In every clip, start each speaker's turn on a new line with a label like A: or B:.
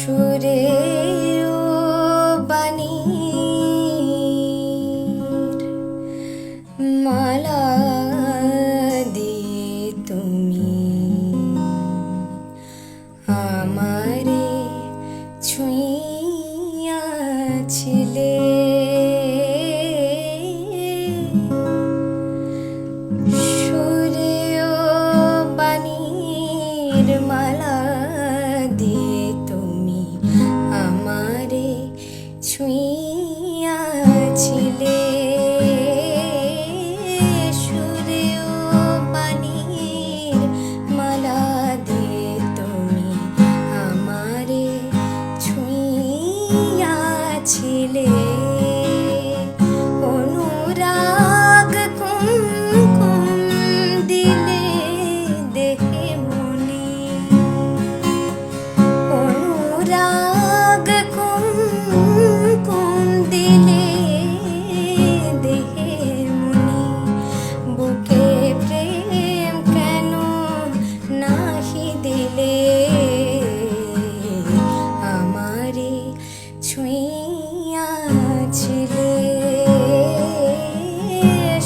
A: সুরে ও বাণীর মালা দিয়ে তুমি আমারে ছুঁইয়াছিলে। সুরে ও বাণীর মালা দিয়ে তুমি আমারে ছুঁইয়াছিলে। সুরে ও বাণীর মালা দিয়ে তুমি আমারে ছুঁইয়াছিলে। অনুরাগ কুমকুম দিলে দেহে মনি, অনুরাগ কুমকুম দিলে দেহে মনি। বুকে প্রেম কেন নাহি দিলে আমারে ছুঁইয়াছিলে।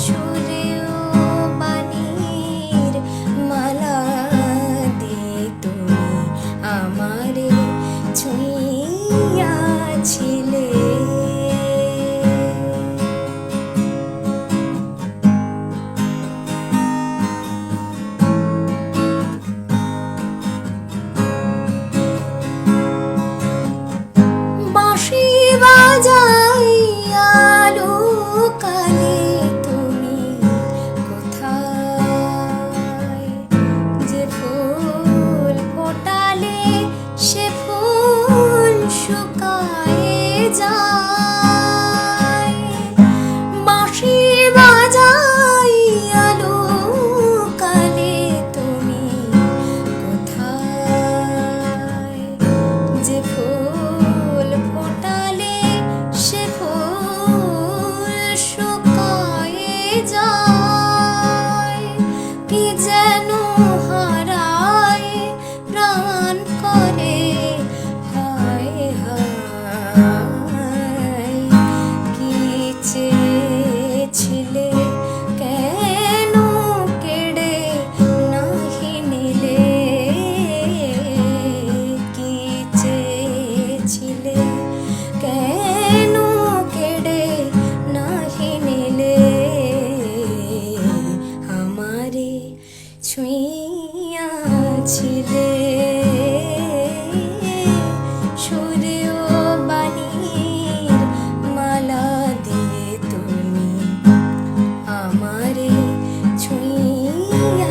A: সুরে ও বাণীর মালা দিয়ে তুমি আমারে ছুঁইয়াছিলে। বাঁশি বাজাইয়া লোকালে তুমি কোথায়? যে ফুল ফোটালে সে ফুল শুকায়ে যায়। বাঁশি বাজাইয়া লোকালে তুমি কোথায়? যে ফুল ফোটালে সে ফুল শুকায়ে যায়। কি যেন হারায় প্রাণ করে হায় হায়। কি চেয়েছিলে কেন কেড়ে নাহি নিলে? কি চেয়েছিলে কেন কেড়ে নাহি নিলে আমারে ছুঁইয়াছিলে। সুরে ও বাণীর মালা দিয়ে তুমি আমারে ছুঁইয়াছিলে।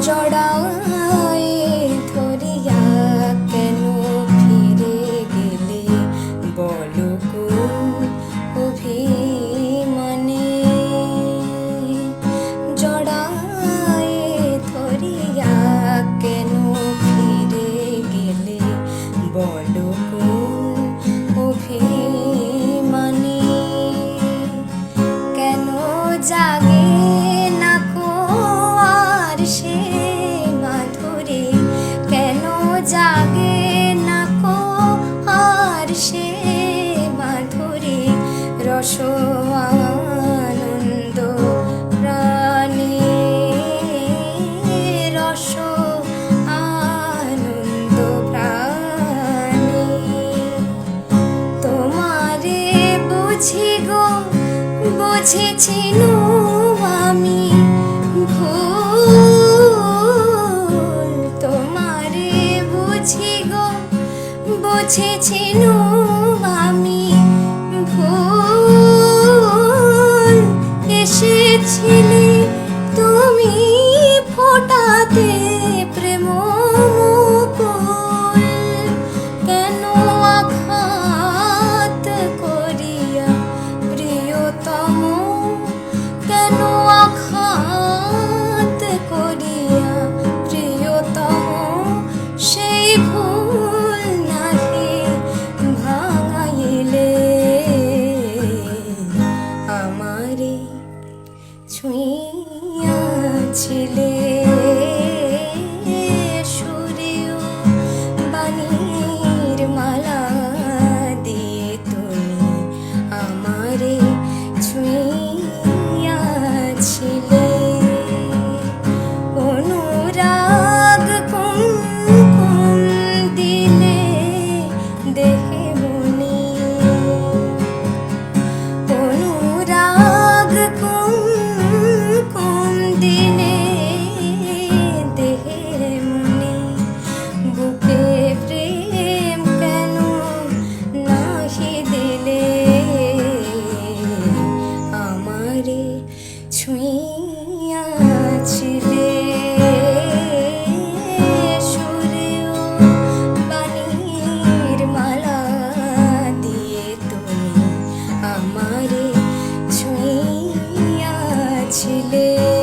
A: জড়ায়ে ধরিয়া কেন ফিরে গেলে বলো কোন অভিমানে? জড়ায়ে ধরিয়া কেন ফিরে গেলে বলো কোন অভিমানে? কেন জাগে না কো আর সে মাধুরী? কেন জাগে না কো আর সে মাধুরী? রস আনন্দ প্রাণে, রস আনন্দ প্রাণে। তোমারে বুঝি গো বুঝেছি আমি ভুল। তোমারে বুঝি গো বুঝেছি আমি ভুল। এসেছিলে তুমি ফোটাতে প্রেম মুকুল। কেন আঘাত করিয়া প্রিয়তম? কেন আঘাত করিয়া প্রিয়তম? সেই ভুল নাহি ছিলে